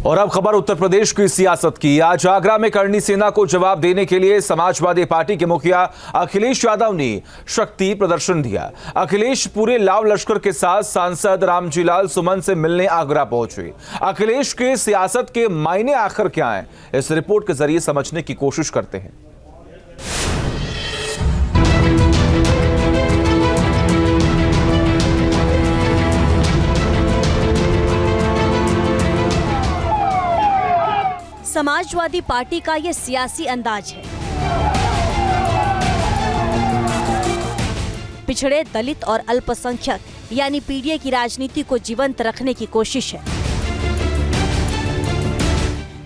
और अब खबर उत्तर प्रदेश की सियासत की। आज आगरा में करणी सेना को जवाब देने के लिए समाजवादी पार्टी के मुखिया अखिलेश यादव ने शक्ति प्रदर्शन दिया। अखिलेश पूरे लाव लश्कर के साथ सांसद रामजीलाल सुमन से मिलने आगरा पहुंचे। अखिलेश के सियासत के मायने आखिर क्या हैं, इस रिपोर्ट के जरिए समझने की कोशिश करते हैं। समाजवादी पार्टी का ये सियासी अंदाज है। पिछड़े, दलित और अल्पसंख्यक यानी पीडीए की राजनीति को जीवंत रखने की कोशिश है।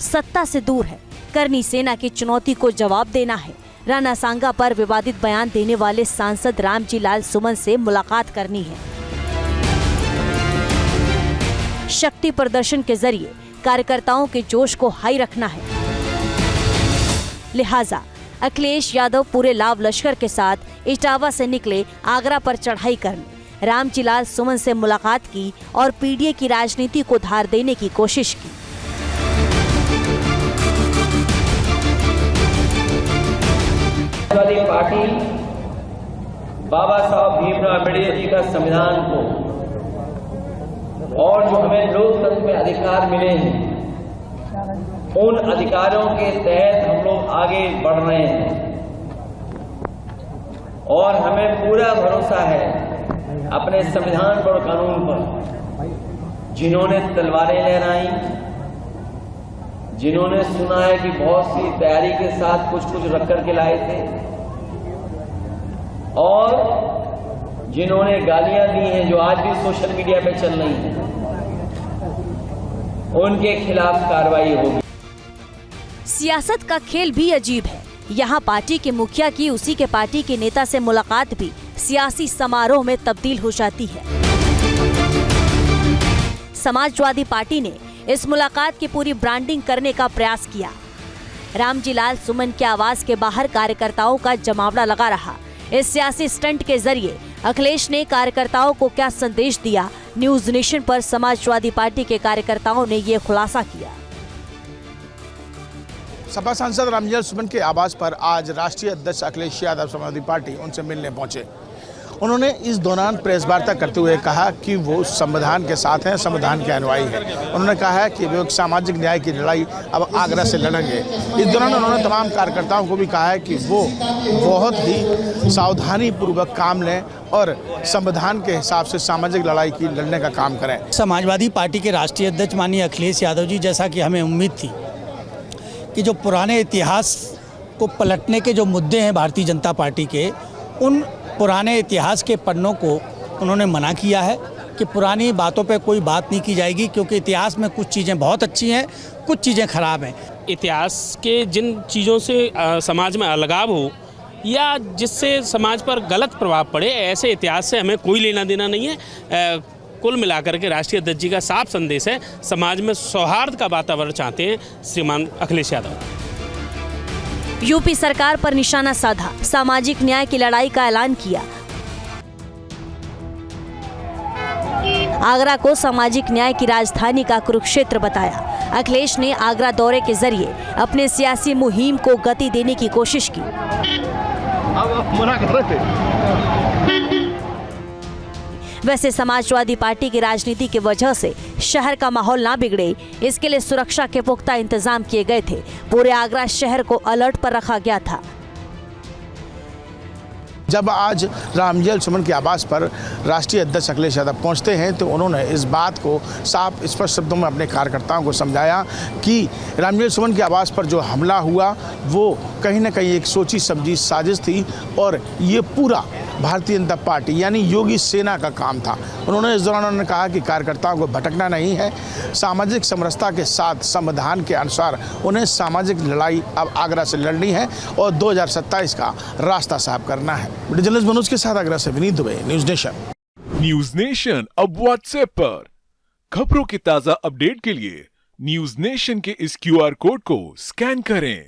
सत्ता से दूर है, करनी सेना की चुनौती को जवाब देना है। राणा सांगा पर विवादित बयान देने वाले सांसद रामजीलाल सुमन से मुलाकात करनी है। शक्ति प्रदर्शन के जरिए कार्यकर्ताओं के जोश को हाई रखना है। लिहाजा अखिलेश यादव पूरे लाव लश्कर के साथ इटावा से निकले आगरा पर चढ़ाई करने। रामजीलाल सुमन से मुलाकात की और पीडीए की राजनीति को धार देने की कोशिश की। समाजवादी पार्टी बाबा साहब भीमराव अम्बेडकर जी का संविधान को और जो हमें लोकतंत्र में अधिकार मिले हैं, उन अधिकारों के तहत हम लोग आगे बढ़ रहे हैं। और हमें पूरा भरोसा है अपने संविधान पर और कानून पर। जिन्होंने तलवारें लहराई, जिन्होंने सुना है कि बहुत सी तैयारी के साथ कुछ कुछ रख करके लाए थे, और जिन्होंने गालियां दी हैं जो आज भी सोशल मीडिया पे चल रही हैं, उनके खिलाफ कार्रवाई होगी। सियासत का खेल भी अजीब है। यहाँ पार्टी के मुखिया की उसी के पार्टी के नेता से मुलाकात भी सियासी समारोह में तब्दील हो जाती है। समाजवादी पार्टी ने इस मुलाकात की पूरी ब्रांडिंग करने का प्रयास किया। रामजीलाल सुमन के आवास के बाहर कार्यकर्ताओं का जमावड़ा लगा रहा। इस सियासी स्टंट के जरिए अखिलेश ने कार्यकर्ताओं को क्या संदेश दिया, न्यूज नेशन पर समाजवादी पार्टी के कार्यकर्ताओं ने ये खुलासा किया। सपा सांसद रामजीलाल सुमन के आवास पर आज राष्ट्रीय अध्यक्ष अखिलेश यादव समाजवादी पार्टी उनसे मिलने पहुंचे। उन्होंने इस दौरान प्रेस वार्ता करते हुए कहा कि वो संविधान के साथ हैं, संविधान के अनुयायी हैं। उन्होंने कहा है कि वो सामाजिक न्याय की लड़ाई अब आगरा से लड़ेंगे। इस दौरान उन्होंने तमाम कार्यकर्ताओं को भी कहा है कि वो बहुत ही सावधानी पूर्वक काम लें और संविधान के हिसाब से सामाजिक लड़ाई की लड़ने का काम करें। समाजवादी पार्टी के राष्ट्रीय अध्यक्ष माननीय अखिलेश यादव जी, जैसा कि हमें उम्मीद थी कि जो पुराने इतिहास को पलटने के जो मुद्दे हैं भारतीय जनता पार्टी के, उन पुराने इतिहास के पन्नों को उन्होंने मना किया है कि पुरानी बातों पे कोई बात नहीं की जाएगी, क्योंकि इतिहास में कुछ चीज़ें बहुत अच्छी हैं, कुछ चीज़ें खराब हैं। इतिहास के जिन चीज़ों से समाज में अलगाव हो या जिससे समाज पर गलत प्रभाव पड़े, ऐसे इतिहास से हमें कोई लेना देना नहीं है। कुल मिलाकर के राष्ट्रीय अध्यक्ष जी का साफ संदेश है, समाज में सौहार्द का वातावरण चाहते हैं श्रीमान अखिलेश यादव। यूपी सरकार पर निशाना साधा, सामाजिक न्याय की लड़ाई का ऐलान किया। आगरा को सामाजिक न्याय की राजधानी का कुरुक्षेत्र बताया। अखिलेश ने आगरा दौरे के जरिए अपने सियासी मुहिम को गति देने की कोशिश की। मना कर रहे थे। वैसे समाजवादी पार्टी की राजनीति की वजह से शहर का माहौल ना बिगड़े, इसके लिए सुरक्षा के पुख्ता इंतजाम किए गए थे। पूरे आगरा शहर को अलर्ट पर रखा गया था। जब आज रामजीलाल सुमन के आवास पर राष्ट्रीय अध्यक्ष अखिलेश यादव पहुंचते हैं तो उन्होंने इस बात को साफ स्पष्ट शब्दों में अपने कार्यकर्ताओं को समझाया कि रामजीलाल सुमन के आवास पर जो हमला हुआ वो कहीं ना कहीं एक सोची समझी साजिश थी और ये पूरा भारतीय जनता पार्टी यानी योगी सेना का काम था। उन्होंने इस दौरान उन्होंने कहा कि कार्यकर्ताओं को भटकना नहीं है, सामाजिक समरसता के साथ संविधान के अनुसार उन्हें सामाजिक लड़ाई अब आगरा से लड़नी है और 2027 का रास्ता साफ करना है। जर्नलिस्ट मनोज के साथ आगरा से Vineet Dubey, news nation. News nation अब व्हाट्सएप पर खबरों की ताजा अपडेट के लिए न्यूज नेशन के इस QR कोड को स्कैन करें।